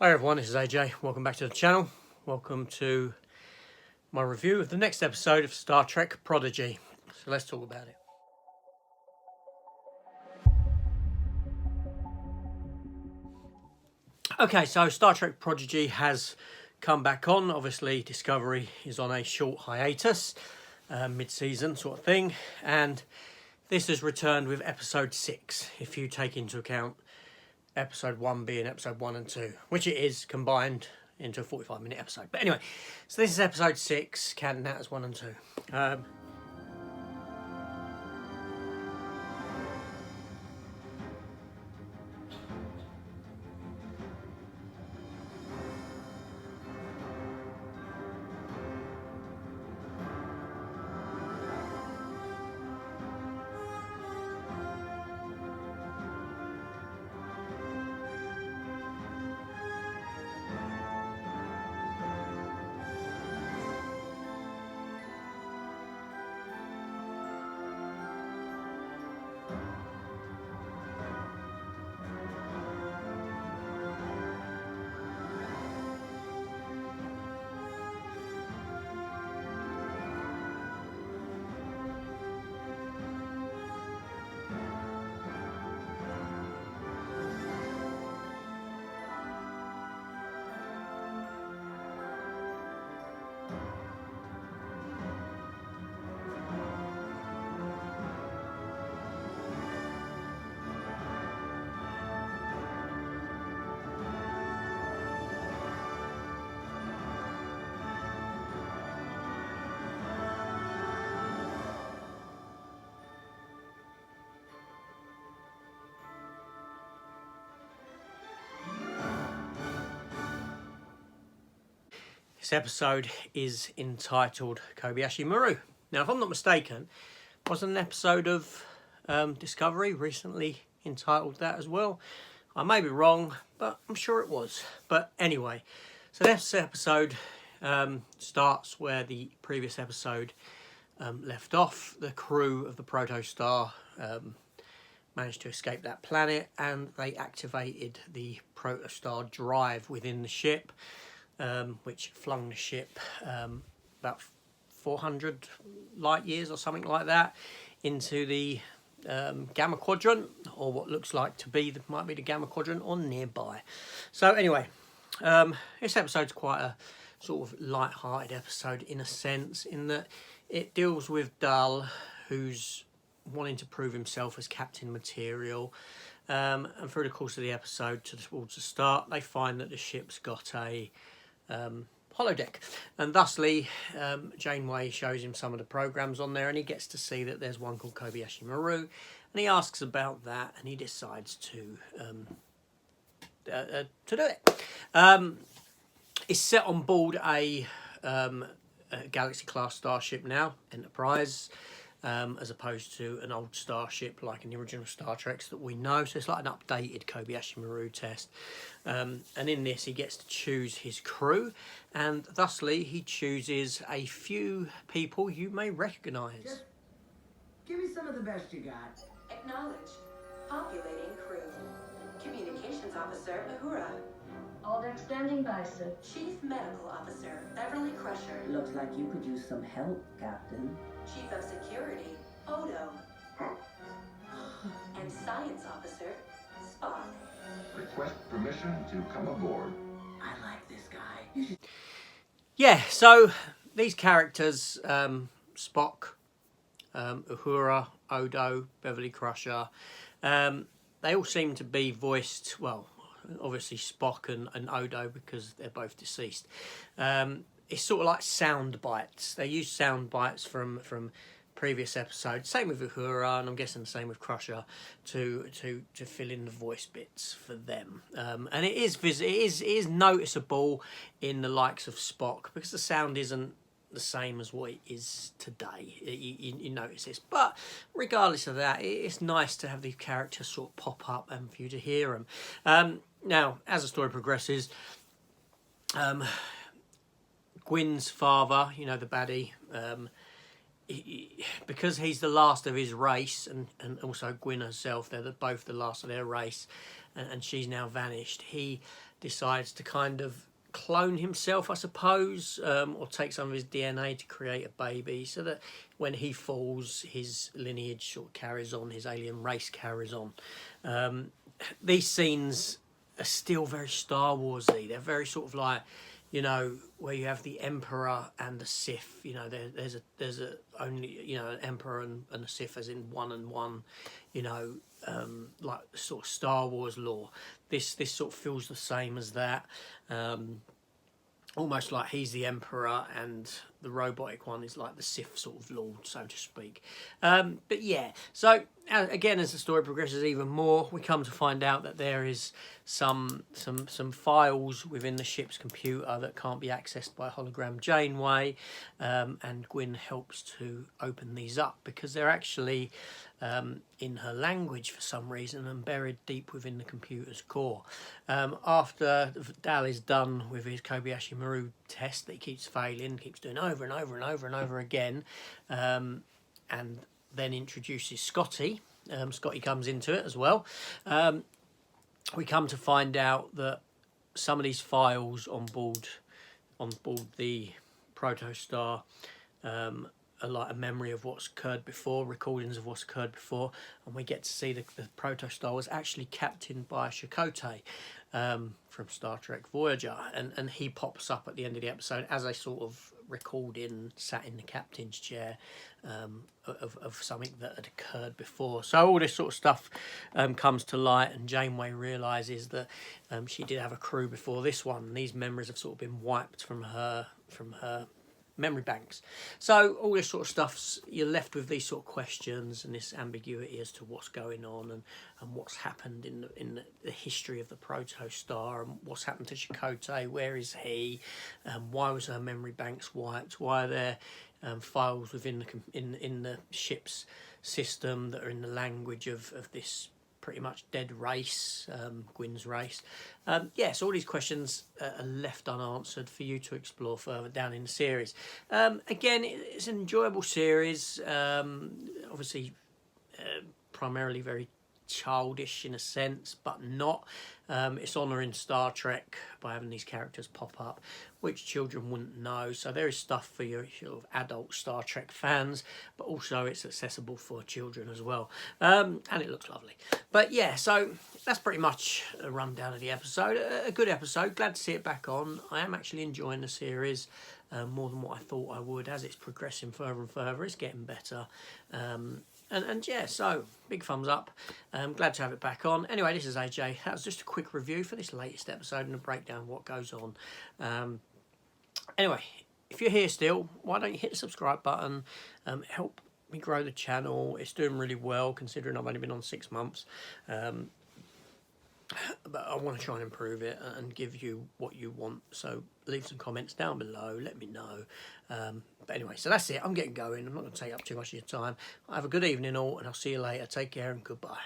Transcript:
Hi everyone, this is AJ. Welcome back to the channel. Welcome to my review of the next episode of Star Trek Prodigy. So let's talk about it. Okay, so Star Trek Prodigy has come back on. Obviously, Discovery is on a short hiatus, mid-season sort of thing. And this has returned with episode 6, if you take into account episode 1 being episode 1 and 2, which it is combined into a 45-minute episode. But anyway, so this is episode 6, counting that as 1 and 2. This episode is entitled Kobiyashi Maru. Now, if I'm not mistaken, wasn't an episode of Discovery recently entitled that as well? I may be wrong, but I'm sure it was. But anyway, so this episode starts where the previous episode left off. The crew of the Protostar managed to escape that planet, and they activated the Protostar drive within the ship, which flung the ship about 400 light years or something like that into the Gamma Quadrant, or what looks like to be might be the Gamma Quadrant or nearby. So anyway, this episode's quite a sort of light-hearted episode in a sense, in that it deals with Dal, who's wanting to prove himself as Captain Material. And through the course of the episode, towards the start, they find that the ship's got a holodeck, and thusly Janeway shows him some of the programs on there, and he gets to see that there's one called Kobiyashi Maru, and he asks about that, and he decides to do it. It's set on board a Galaxy class starship now, Enterprise, as opposed to an old starship like in the original Star Treks that we know. So it's like an updated Kobiyashi Maru test. And in this, he gets to choose his crew, and thusly he chooses a few people you may recognise. Just give me some of the best you got. Acknowledged. Populating crew. Communications Officer Uhura. All deck standing by, sir. Chief Medical Officer Beverly Crusher. Looks like you could use some help, Captain. Chief of Security Odo. And Science Officer Spock. Request permission to come aboard. I like this guy. Yeah, so these characters, Spock, Uhura, Odo, Beverly Crusher, they all seem to be voiced, well, obviously Spock and Odo because they're both deceased. It's sort of like sound bites. They use sound bites from previous episodes. Same with Uhura, and I'm guessing the same with Crusher, to fill in the voice bits for them. And it is noticeable in the likes of Spock because the sound isn't the same as what it is today. You notice this, but regardless of that, it's nice to have these characters sort of pop up and for you to hear them. Now, as the story progresses, Gwyn's father, you know, the baddie, because he's the last of his race, and also Gwyn herself, they're both the last of their race, and she's now vanished. He decides to kind of clone himself, I suppose, or take some of his DNA to create a baby, so that when he falls, his lineage sort of carries on, his alien race carries on. These scenes are still very Star Warsy. They're very sort of like, you know, where you have the Emperor and the Sith. You know, there's a only, you know, an Emperor and a Sith, as in one and one. You know, like sort of Star Wars lore. This sort of feels the same as that. Almost like he's the Emperor and the robotic one is like the Sith sort of lord, so to speak. But yeah, so again, as the story progresses even more, we come to find out that there is some files within the ship's computer that can't be accessed by hologram Janeway, and Gwyn helps to open these up because they're actually in her language for some reason and buried deep within the computer's core. After Dal is done with his Kobiyashi Maru test that he keeps failing, keeps doing over and over and over and over again, and then introduces Scotty. Scotty comes into it as well. We come to find out that some of these files on board the Protostar are like a memory of what's occurred before, recordings of what's occurred before, and we get to see the Protostar was actually captained by Chakotay from Star Trek Voyager, and he pops up at the end of the episode as a sort of recording sat in the captain's chair of something that had occurred before. So all this sort of stuff comes to light, and Janeway realises that she did have a crew before this one. These memories have sort of been wiped from her memory banks. So all this sort of stuff, you're left with these sort of questions and this ambiguity as to what's going on and what's happened in the history of the Protostar, and what's happened to Chakotay, where is he, why was her memory banks wiped, why are there files within the ship's system that are in the language of this pretty much dead race, Gwyn's race. Yes, all these questions are left unanswered for you to explore further down in the series. Again, it's an enjoyable series, obviously primarily very childish in a sense, but not. It's honouring Star Trek by having these characters pop up, which children wouldn't know. So there is stuff for your sort of adult Star Trek fans, but also it's accessible for children as well. And it looks lovely. But yeah, so that's pretty much a rundown of the episode. A good episode. Glad to see it back on. I am actually enjoying the series more than what I thought I would. As it's progressing further and further, it's getting better. And yeah, so big thumbs up. Glad to have it back on. Anyway, this is AJ. That was just a quick review for this latest episode and a breakdown of what goes on. Anyway, if you're here still, why don't you hit the subscribe button? Help me grow the channel. It's doing really well considering I've only been on 6 months. But I want to try and improve it and give you what you want. So leave some comments down below. Let me know. But anyway, so that's it. I'm getting going. I'm not going to take up too much of your time. Have a good evening all, and I'll see you later. Take care and goodbye.